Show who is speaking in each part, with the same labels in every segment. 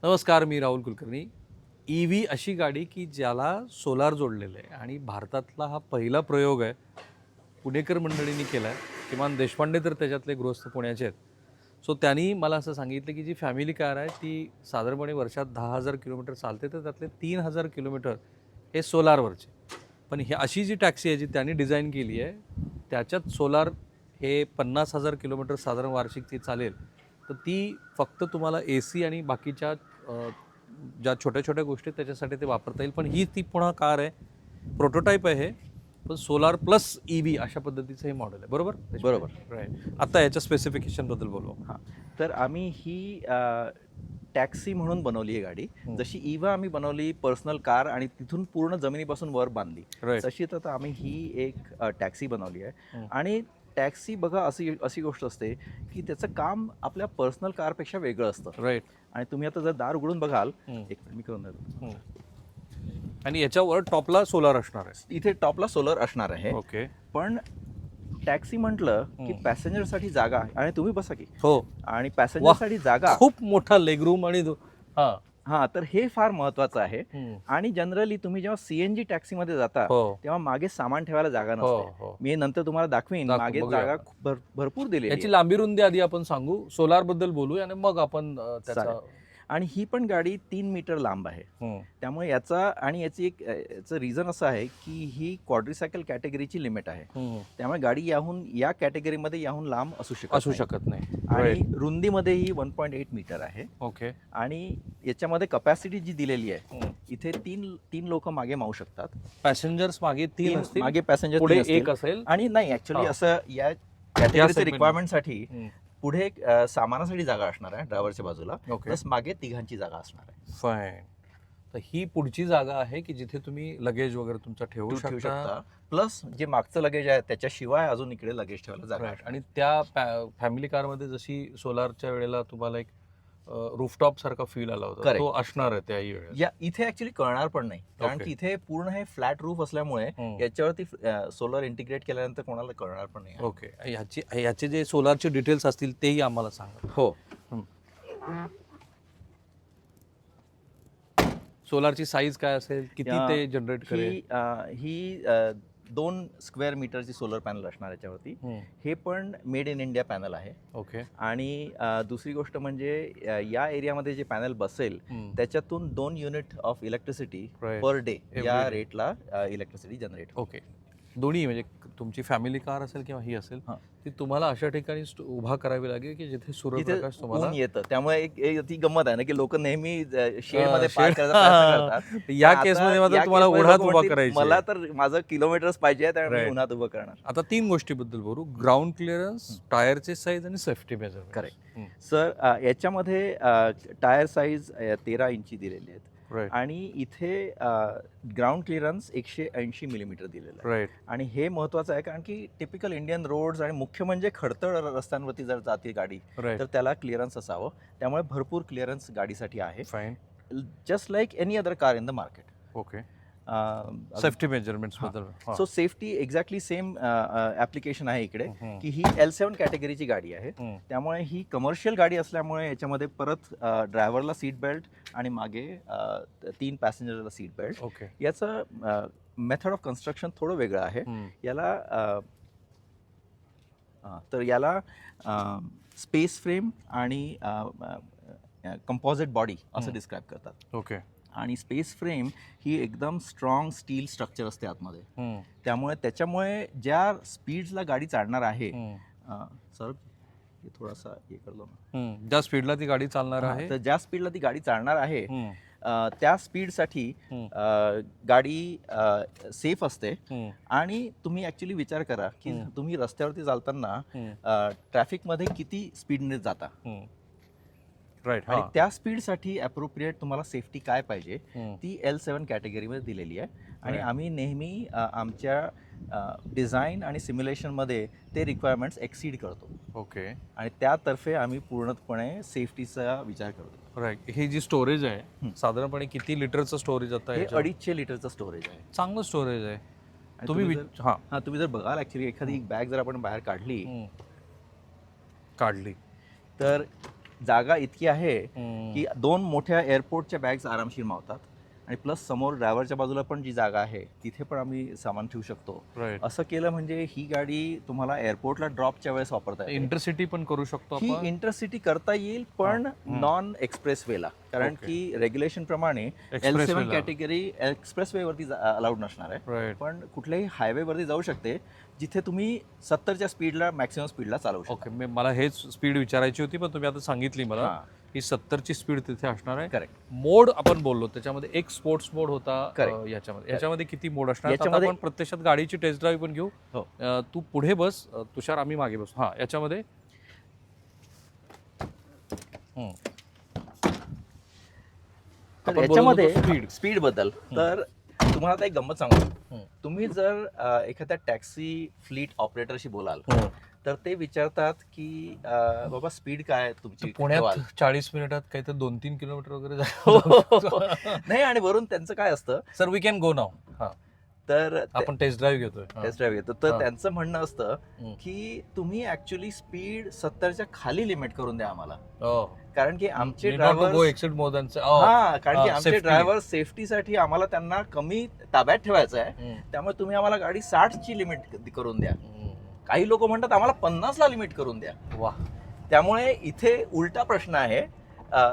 Speaker 1: नमस्कार, मी राहुल कुलकर्णी. EV अशी गाडी की ज्याला सोलार जोडलेलं आहे आणि भारतातला हा पहिला प्रयोग आहे. पुणेकर मंडळींनी केला आहे. किमान देशपांडे तर त्याच्यातले गृहस्थ पुण्याचे आहेत. सो त्यांनी मला असं सांगितलं की जी फॅमिली कार आहे ती साधारणपणे वर्षात 10,000 किलोमीटर चालते, तर त्यातले 3,000 किलोमीटर हे सोलारवरचे. पण ही अशी जी टॅक्सी आहे जी त्यांनी डिझाईन केली आहे त्याच्यात सोलार हे 50,000 किलोमीटर साधारण वार्षिक ती चालेल. तर ती फक्त तुम्हाला AC आणि बाकीच्या ज्या छोट्या छोट्या गोष्टी त्याच्यासाठी ते वापरता येईल. पण ही ती पुन्हा कार आहे, प्रोटोटाईप आहे हे, पण सोलार प्लस EV अशा पद्धतीचं हे मॉडेल आहे. बरोबर
Speaker 2: बरोबर.
Speaker 1: राईट. आता याच्या स्पेसिफिकेशनबद्दल बोलू.
Speaker 2: हां, तर आम्ही ही टॅक्सी म्हणून बनवली आहे गाडी. जशी इव्हा आम्ही बनवली पर्सनल कार आणि तिथून पूर्ण जमिनीपासून वर बांधली,
Speaker 1: राईट.
Speaker 2: तशी तर आम्ही ही एक टॅक्सी बनवली आहे. आणि टॅक्सी बघा अशी अशी गोष्ट असते की त्याचं काम आपल्या पर्सनल कारपेक्षा वेगळं असतं.
Speaker 1: राईट.
Speaker 2: आणि तुम्ही आता जर दार उघडून बघाल, एक मिनिट मी करून देतो.
Speaker 1: आणि याच्यावर टॉपला सोलार असणार आहे.
Speaker 2: इथे टॉपला सोलर असणार आहे.
Speaker 1: ओके.
Speaker 2: पण टॅक्सी म्हटलं की पॅसेंजरसाठी जागा आणि तुम्ही बसा की.
Speaker 1: हो.
Speaker 2: आणि पॅसेंजरसाठी जागा
Speaker 1: खूप मोठा लेग रूम आणि हां
Speaker 2: हां, तर हे फार महत्वाचं आहे. आणि जनरली तुम्ही जेव्हा CNG टॅक्सीमध्ये जाता तेव्हा मागे सामान ठेवायला जागा नसते. मी नंतर तुम्हाला दाखवीन, मागे जागा भरपूर दिली.
Speaker 1: याची लांबी रुंदी आधी आपण सांगू, सोलार बद्दल बोलू आणि मग आपण त्याचा.
Speaker 2: आणि ही पण गाडी 3 मीटर लांब आहे. त्यामुळे याची एक याचं रिझन असं आहे की ही क्वाड्रिसायकल कॅटेगरीची लिमिट आहे. त्यामुळे गाडी या कॅटेगरीमध्ये याहून लांब असू शकत
Speaker 1: नाही.
Speaker 2: आणि रुंदीमध्ये ही 1.8 मीटर आहे.
Speaker 1: ओके.
Speaker 2: आणि याच्यामध्ये कपॅसिटी जी दिलेली आहे, इथे तीन लोक मागे मावू शकतात.
Speaker 1: पॅसेंजर्स मागे 3 असतील,
Speaker 2: मागे पॅसेंजर
Speaker 1: पुढे 1 असेल.
Speaker 2: आणि नाही, ऍक्च्युली असं या कॅटेगरीच्या रिक्वायरमेंटसाठी पुढे सामानासाठी जागा असणार आहे ड्रायव्हरच्या बाजूला, प्लस मागे तिघांची जागा असणार आहे.
Speaker 1: फाईन. तर ही पुढची जागा आहे की जिथे तुम्ही लगेज वगैरे तुमचा ठेवू शकता.
Speaker 2: प्लस जे मागचं लगेज आहे त्याच्याशिवाय अजून इकडे लगेज ठेवायला जागा आहे.
Speaker 1: आणि त्या फॅमिली कारमध्ये जशी सोलारच्या वेळेला तुम्हाला एक रूफटॉप सारखा फील आला होता, तो असणार आहे त्याही वेळेस.
Speaker 2: इथे ऍक्च्युली कळणार पण नाही, कारण की इथे पूर्ण हे फ्लॅट रूफ असल्यामुळे याच्यावरती सोलर इंटिग्रेट केल्यानंतर कोणाला कळणार पण नाही.
Speaker 1: ओके. ह्याचे जे सोलारचे डिटेल्स असतील तेही आम्हाला सांगा.
Speaker 2: हो.
Speaker 1: सोलारची साईज काय असेल, किती ते जनरेट करेल?
Speaker 2: ही 2 स्क्वेअर मीटरची सोलर पॅनल असणार याच्यावरती. हे पण मेड इन इंडिया पॅनल आहे.
Speaker 1: ओके.
Speaker 2: आणि दुसरी गोष्ट म्हणजे या एरियामध्ये जे पॅनल बसेल त्याच्यातून 2 unit of electricity per day या रेटला इलेक्ट्रिसिटी जनरेट.
Speaker 1: ओके. दोन्ही म्हणजे तुमची फॅमिली कार असेल किंवा ही असेल, ती तुम्हाला अशा ठिकाणी उभा करावी लागेल की जिथे सूर्यप्रकाश तुम्हाला
Speaker 2: येतं. त्यामुळे ती गंमत आहे ना की लोक नेहमी शेडमध्ये पार्क करायचा प्रयत्न करतात.
Speaker 1: या केसमध्ये मात्र तुम्हाला उन्हात उभा करायचं.
Speaker 2: मला तर माझं किलोमीटर्स पाहिजे, त्यामुळे उन्हात उभं करणार.
Speaker 1: आता 3 गोष्टीबद्दल बोलू: ग्राउंड क्लिअरन्स, टायरचे साईज आणि सेफ्टी मेजरमेंट.
Speaker 2: Correct sir. याच्यामध्ये टायर साईज 13 इंची दिलेली आहेत. आणि इथे ग्राउंड क्लिअरन्स 180 मिलीमीटर दिलेलं आहे. आणि हे महत्वाचं आहे कारण की टिपिकल इंडियन रोड्स आणि मुख्य म्हणजे खडतळ रस्त्यांवरती जर जाते गाडी तर त्याला क्लिअरन्स असावं. त्यामुळे भरपूर क्लिअरन्स गाडीसाठी आहे.
Speaker 1: Fine.
Speaker 2: Just like any other car in the market.
Speaker 1: Okay. Safety measurements बद्दल.
Speaker 2: So safety exactly same application आहे इकडे की ही L7 कॅटेगरीची गाडी आहे. त्यामुळे ही कमर्शियल गाडी असल्यामुळे याच्यामध्ये परत ड्रायव्हरला सीट बेल्ट आणि मागे 3 पॅसेंजरला सीट बेल्ट.
Speaker 1: ओके.
Speaker 2: याचं मेथड ऑफ कन्स्ट्रक्शन थोडं वेगळं आहे. याला स्पेस फ्रेम आणि कंपोजिट बॉडी असं डिस्क्राईब करतात.
Speaker 1: ओके.
Speaker 2: आणि स्पेस फ्रेम ही एकदम स्ट्रॉंग स्टील स्ट्रक्चर असते आतमध्ये. त्याच्यामुळे ज्या स्पीड्सला गाडी चालणार आहे, सर थोडासा हे करलो ना,
Speaker 1: ज्या स्पीडला ती गाडी चालणार आहे,
Speaker 2: तर ज्या स्पीडला ती गाडी चालणार आहे त्या स्पीडसाठी गाडी सेफ असते. आणि तुम्ही ऍक्च्युली विचार करा की तुम्ही रस्त्यावरती चालताना ट्रॅफिकमध्ये किती स्पीडने जाता.
Speaker 1: राईट.
Speaker 2: आणि त्या स्पीडसाठी अप्रोप्रिएट तुम्हाला सेफ्टी काय पाहिजे ती L7 कॅटेगरीमध्ये दिलेली आहे. आणि आम्ही नेहमी आमच्या डिझाईन आणि सिम्युलेशनमध्ये ते रिक्वायरमेंट्स एक्सीड करतो.
Speaker 1: ओके.
Speaker 2: आणि त्यातर्फे आम्ही पूर्णपणे सेफ्टीचा विचार करतो.
Speaker 1: राईट. ही जी स्टोरेज आहे साधारणपणे किती लिटरचं स्टोरेज आता?
Speaker 2: हे 250 लिटरचं स्टोरेज आहे.
Speaker 1: चांगलं स्टोरेज आहे.
Speaker 2: तुम्ही जर बघाल ऍक्च्युली एखादी बॅग जर आपण बाहेर काढली
Speaker 1: तर
Speaker 2: जागा इतकी आहे की 2 मोठ्या एअरपोर्टच्या बॅग्स आरामशीर मावतात आणि प्लस समोर ड्रायव्हरच्या बाजूला पण जी जागा आहे तिथे पण आम्ही सामान ठेवू शकतो. असं केलं म्हणजे ही गाडी तुम्हाला एअरपोर्टला ड्रॉपच्या वेळेस वापरता येईल.
Speaker 1: इंटरसिटी पण करू शकतो
Speaker 2: ही
Speaker 1: आपण.
Speaker 2: इंटरसिटी करता येईल पण नॉन एक्सप्रेस वेला, कारण की रेग्युलेशन प्रमाणे L7 कॅटेगरी एक्सप्रेस वे वरती अलाउड नसणार आहे, पण कुठल्याही हायवे वरती जाऊ शकते जिथे तुम्ही 70च्या स्पीडला मॅक्सिमम स्पीडला चालवू शकता.
Speaker 1: ओके, मला हेच स्पीड विचारायची होती, पण तुम्ही आता सांगितली मला की 70ची स्पीड तिथे असणार आहे.
Speaker 2: करेक्ट.
Speaker 1: मोड आपण बोललो त्याच्यामध्ये एक स्पोर्ट्स मोड होता याच्यामध्ये किती मोड असणार?
Speaker 2: याच्यामध्ये
Speaker 1: आपण प्रत्यक्षात गाडीची टेस्ट ड्राईव्ह पण घेऊ. तू पुढे बस तुषार, आम्ही मागे बसू. हा, याच्यामध्ये
Speaker 2: याच्यामध्ये स्पीड बद्दल तर तुम्हाला आता एक गंमत सांगू. तुम्ही जर एखाद्या टॅक्सी फ्लीट ऑपरेटरशी बोलाल तर ते विचारतात की बाबा स्पीड काय तुमची
Speaker 1: पुण्यात 40 मिनिटात काही तर 2-3 किलोमीटर वगैरे
Speaker 2: नाही, आणि वरून त्यांचं काय असतं,
Speaker 1: सर वी कॅन गो नाव.
Speaker 2: तर
Speaker 1: आपण टेस्ट ड्राईव्ह घेतोय.
Speaker 2: टेस्ट ड्राईव्ह घेतो तर त्यांचं म्हणणं असतं की तुम्ही ऍक्च्युली स्पीड 70च्या खाली लिमिट करून द्या आम्हाला, कारण की आमचे ड्रायव्हर कारण की आमचे ड्रायव्हर सेफ्टीसाठी आम्हाला त्यांना कमी ताब्यात ठेवायचं आहे, त्यामुळे तुम्ही आम्हाला गाडी 60ची लिमिट करून द्या. काही लोक म्हणतात आम्हाला 50ला लिमिट करून द्या.
Speaker 1: वा.
Speaker 2: त्यामुळे इथे उलटा प्रश्न आहे.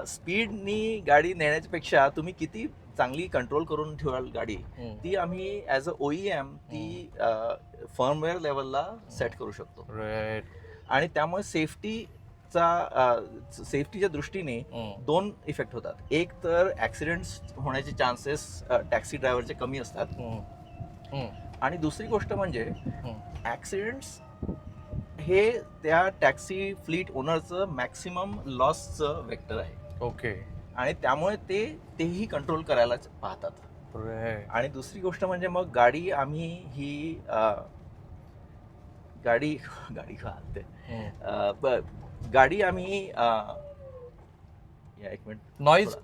Speaker 2: स्पीडनी गाडी नेण्याच्या पेक्षा तुम्ही किती चांगली कंट्रोल करून ठेवाल गाडी, ती आम्ही ॲज अ OEM ती फर्मवेअर लेवलला सेट करू शकतो. आणि त्यामुळे सेफ्टीच्या दृष्टीने 2 इफेक्ट होतात. एक तर ऍक्सिडेंट्स होण्याचे चान्सेस टॅक्सी ड्रायव्हरचे कमी असतात, आणि दुसरी गोष्ट म्हणजे ऍक्सिडेंट्स हे त्या टॅक्सी फ्लीट ओनरचं मॅक्सिमम लॉसचं वेक्टर आहे.
Speaker 1: ओके.
Speaker 2: आणि त्यामुळे तेही कंट्रोल करायला पाहतात. आणि दुसरी गोष्ट म्हणजे मग गाडी आम्ही ही गाडी आम्ही एक मिनिट,
Speaker 1: नॉइज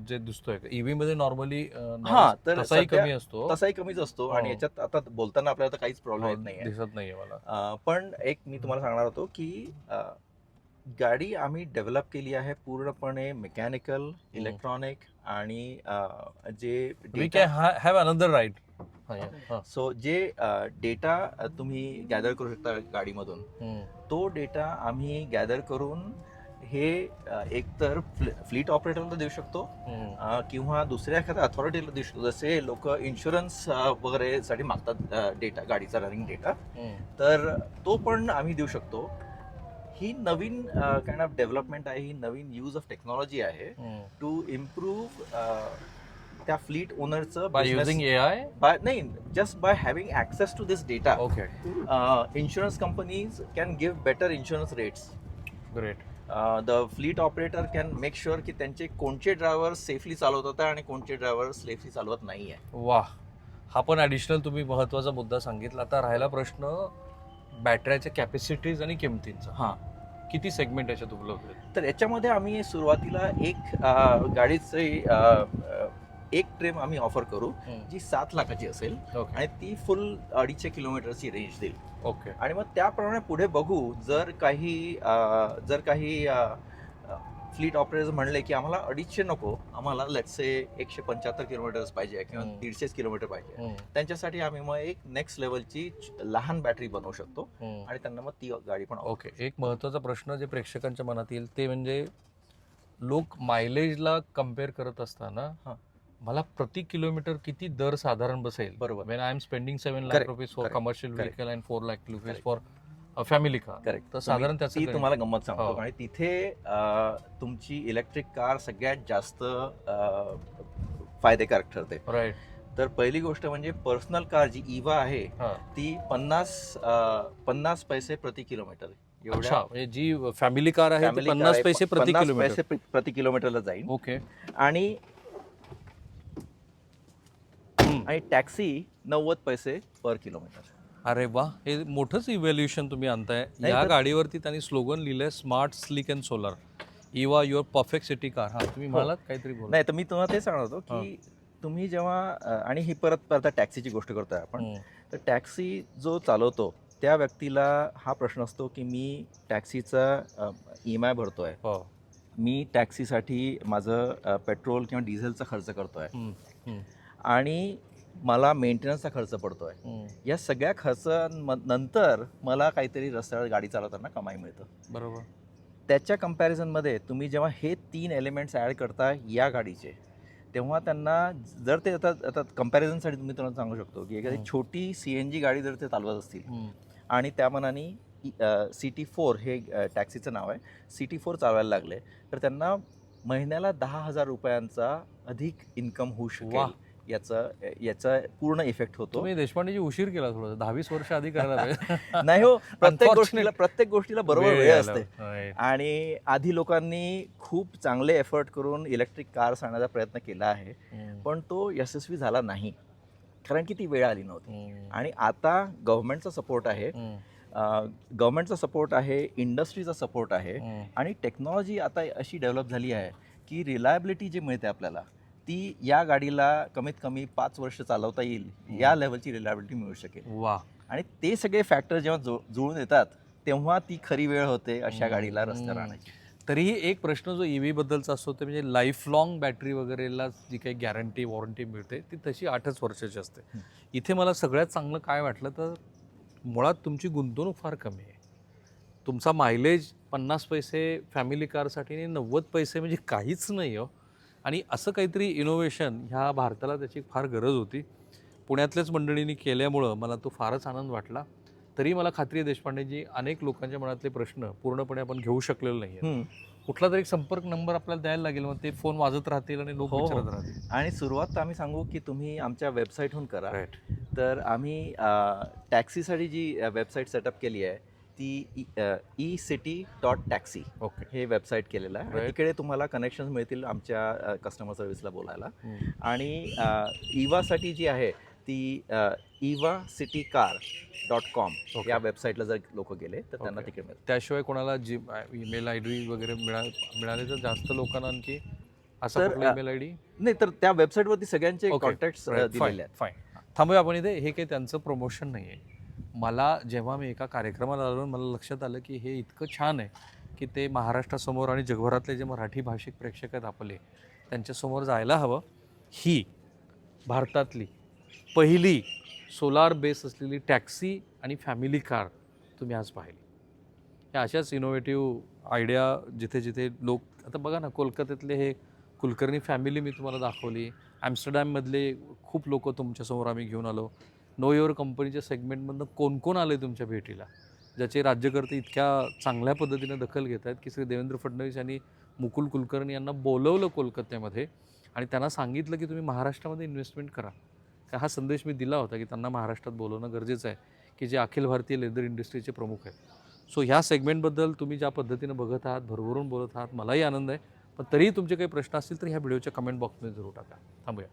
Speaker 1: जे दिसतोय ईव्ही मध्ये नॉर्मली
Speaker 2: तर
Speaker 1: तसाही कमी असतो.
Speaker 2: तसाही कमीच असतो, आणि याच्यात आता बोलताना आपल्याला तर काहीच प्रॉब्लेम येत नाही,
Speaker 1: दिसत नाहीये मला.
Speaker 2: पण एक मी तुम्हाला सांगणार होतो की गाडी आम्ही डेव्हलप केली आहे पूर्णपणे मेकॅनिकल, इलेक्ट्रॉनिक, आणि जे
Speaker 1: we can have another ride.
Speaker 2: So जे डेटा तुम्ही गॅदर करू शकता गाडीमधून, तो डेटा आम्ही गॅदर करून हे एकतर फ्लीट ऑपरेटरला देऊ शकतो किंवा दुसऱ्या एखाद्या अथॉरिटीला देऊ शकतो. जसे लोक इन्शुरन्स वगैरे साठी मागतात डेटा, गाडीचा रनिंग डेटा, तर तो पण आम्ही देऊ शकतो. ही नवीन काइंड ऑफ डेव्हलपमेंट आहे, ही नवीन यूज ऑफ टेक्नॉलॉजी आहे टू इम्प्रूव्ह त्या फ्लीट ओनरचं
Speaker 1: बाय युजिंग AI,
Speaker 2: नाही, just by having access to this data.
Speaker 1: Okay.
Speaker 2: Insurance companies can give better insurance rates.
Speaker 1: Great.
Speaker 2: The fleet operator can make sure की त्यांचे कोणते driver safely चालवतात आणि कोणते ड्रायव्हर सेफली चालवत नाही आहे.
Speaker 1: वा, हा पण ॲडिशनल तुम्ही महत्त्वाचा मुद्दा सांगितला. आता राहिला प्रश्न बॅटऱ्याच्या कॅपॅसिटीज आणि किमतींचा. किती सेगमेंट याच्यात उपलब्ध आहेत? तर
Speaker 2: याच्यामध्ये आम्ही सुरुवातीला एक गाडीची एक ट्रेम आम्ही ऑफर करू जी 7 लाखाची असेल, आणि ती फुल 250 किलोमीटरची रेंज देईल.
Speaker 1: ओके.
Speaker 2: आणि मग त्याप्रमाणे पुढे बघू. जर काही फ्लीट ऑपरेटर्स म्हणले की आम्हाला 250 नको, आम्हाला लेट्स से 175 किलोमीटर्स पाहिजे किंवा 150 किलोमीटर पाहिजे, त्यांच्यासाठी आम्ही मग एक नेक्स्ट लेवलची लहान बॅटरी बनवू शकतो आणि त्यांना मग ती गाडी पण.
Speaker 1: ओके. एक महत्त्वाचा प्रश्न जे प्रेक्षकांच्या मनात येईल ते म्हणजे लोक मायलेजला कम्पेअर करत असताना मला प्रति किलोमीटर किती दर साधारण बसेल?
Speaker 2: बरोबर.
Speaker 1: When I am spending 7 lakh rupees for commercial vehicle and 4 lakh rupees for family car.
Speaker 2: Correct.
Speaker 1: तर साधारण त्याची
Speaker 2: तुम्हाला गंमत सांगतो. आणि तिथे तुमची इलेक्ट्रिक कार सगळ्यात जास्त फायदेकारक ठरते.
Speaker 1: राईट.
Speaker 2: तर पहिली गोष्ट म्हणजे पर्सनल कार जी इवा आहे ती 50 पैसे प्रति किलोमीटर
Speaker 1: एवढ्या, म्हणजे जी फॅमिली कार आहे 50 पैसे
Speaker 2: प्रति किलोमीटरला जाईल.
Speaker 1: ओके.
Speaker 2: आणि टॅक्सी 90 पैसे पर किलोमीटर.
Speaker 1: अरे वा, हे मोठंच इव्हॅल्युएशन तुम्ही आणताय. या गाडीवरती त्यांनी स्लोगन लिहिलंय, smart, sleek and solar, Eva your perfect city car. तुम्ही म्हणालात काहीतरी बोला.
Speaker 2: नाही, तर मी तुम्हाला ते सांगत होतो की तुम्ही जेव्हा, आणि ही परत टॅक्सीची गोष्ट करतोय आपण, तर टॅक्सी जो चालवतो त्या व्यक्तीला हा प्रश्न असतो की मी टॅक्सीचा EMI भरतो आहे,
Speaker 1: हो.
Speaker 2: मी टॅक्सीसाठी माझं पेट्रोल किंवा डिझेलचा खर्च करतो आहे आणि मला मेंटेनन्सचा खर्च पडतो आहे. या सगळ्या खर्चानंतर मला काहीतरी रस्त्यावर गाडी चालवताना कमाई मिळतं.
Speaker 1: बरोबर.
Speaker 2: त्याच्या कंपॅरिझनमध्ये तुम्ही जेव्हा हे 3 एलिमेंट्स ॲड करता या गाडीचे, तेव्हा त्यांना जर ते आता कंपॅरिझनसाठी तुम्ही त्यांना सांगू शकतो की एखादी छोटी CNG गाडी जर ते चालवत असतील आणि त्या मनाने CT4 हे टॅक्सीचं नाव आहे, CT4 चालवायला लागले तर त्यांना महिन्याला 10,000 रुपयांचा अधिक इन्कम होऊ शकेल. याचा पूर्ण इफेक्ट होतो.
Speaker 1: तुम्ही देशपांडेजी उशीर केला थोडं, 10-20 वर्ष आधी करायला पाहिजे.
Speaker 2: नाही हो, प्रत्येक गोष्टीला बरोबर वेळ असते आणि आधी लोकांनी खूप चांगले एफर्ट करून इलेक्ट्रिक कार्स आणण्याचा प्रयत्न केला आहे, पण तो यशस्वी झाला नाही कारण की ती वेळ आली नव्हती. आणि आता गव्हर्नमेंटचा सपोर्ट आहे, इंडस्ट्रीचा सपोर्ट आहे आणि टेक्नॉलॉजी आता अशी डेव्हलप झाली आहे की रिलायबिलिटी जी मिळते आपल्याला ती या गाडीला कमीत कमी 5 वर्ष चालवता येईल या लेवलची रिलायबिलिटी मिळू शकेल.
Speaker 1: वा.
Speaker 2: आणि ते सगळे फॅक्टर जेव्हा जुळून येतात तेव्हा ती खरी वेळ होते अशा गाडीला रस्त्यावर आणायची.
Speaker 1: तरीही एक प्रश्न जो EV बद्दलचा असतो ते म्हणजे लाईफ लॉंग बॅटरी वगैरेला जी काही गॅरंटी वॉरंटी मिळते ती तशी 8च वर्षाची असते. इथे मला सगळ्यात चांगलं काय वाटलं तर मुळात तुमची गुंतवणूक फार कमी आहे. तुमचा मायलेज 50 पैसे फॅमिली कारसाठी आणि 90 पैसे म्हणजे काहीच नाही हो. आणि असं काहीतरी इनोव्हेशन ह्या भारताला त्याची फार गरज होती. पुण्यातल्याच मंडळींनी केल्यामुळं मला तो फारच आनंद वाटला. तरी मला खात्री आहे देशपांडेजी, अनेक लोकांच्या मनातले प्रश्न पूर्णपणे आपण घेऊ शकलेलो नाही आहे. कुठला तरी एक संपर्क नंबर आपल्याला द्यायला लागेल, मग ते फोन वाजत राहतील आणि लोक विचारत राहतील.
Speaker 2: आणि सुरुवात आम्ही सांगू की तुम्ही आमच्या वेबसाईटहून करा. तर आम्ही टॅक्सीसाठी जी वेबसाईट सेटअप केली आहे ती ecity.taxi हे वेबसाईट केलेलं आहे. तिकडे तुम्हाला कनेक्शन मिळतील आमच्या कस्टमर सर्व्हिसला बोलायला. आणि इवासाठी जी आहे ती evacitycar.com या वेबसाईटला जर लोक गेले तर त्यांना तिकडे मिळेल.
Speaker 1: त्याशिवाय कोणाला जी ईमेल ID वगैरे मिळाले तर जास्त लोकांना आणखी असा ईमेल ID
Speaker 2: नाही, तर त्या वेबसाईटवरती सगळ्यांचे कॉन्टॅक्ट्स दिलेले आहेत.
Speaker 1: फाईन. थांबूया आपण इथे. हे काही त्यांचं प्रमोशन नाही आहे. मला जेव्हा मी एका कार्यक्रमाला आलो मला लक्षात आलं की हे इतकं छान आहे की ते महाराष्ट्रासमोर आणि जगभरातले जे मराठी भाषिक प्रेक्षक आहेत आपले त्यांच्यासमोर जायला हवं. ही भारतातली पहिली सोलार बेस असलेली टॅक्सी आणि फॅमिली कार तुम्ही आज पाहिली. ह्या अशाच इनोव्हेटिव्ह आयडिया जिथे जिथे लोक, आता बघा ना, कोलकात्यातले हे कुलकर्णी फॅमिली मी तुम्हाला दाखवली. ॲम्स्टरडॅममधले खूप लोक तुमच्यासमोर आम्ही घेऊन आलो. नो युअर कंपनीच्या सेगमेंटमधनं कोण कोण आले तुमच्या भेटीला, ज्याचे राज्यकर्ते इतक्या चांगल्या पद्धतीनं दखल घेत आहेत की श्री देवेंद्र फडणवीस यांनी मुकुल कुलकर्णी यांना बोलवलं कोलकात्यामध्ये आणि त्यांना सांगितलं की तुम्ही महाराष्ट्रामध्ये इन्व्हेस्टमेंट करा. हा संदेश मी दिला होता की त्यांना महाराष्ट्रात बोलवणं गरजेचं आहे, की जे अखिल भारतीय लेदर इंडस्ट्रीचे प्रमुख आहेत. सो ह्या सेगमेंटबद्दल तुम्ही ज्या पद्धतीनं बघत आहात, भरभरून बोलत आहात, मलाही आनंद आहे. पण तरीही तुमचे काही प्रश्न असतील तर ह्या व्हिडिओच्या कमेंट बॉक्समध्ये जरूर टाका. थांबूया.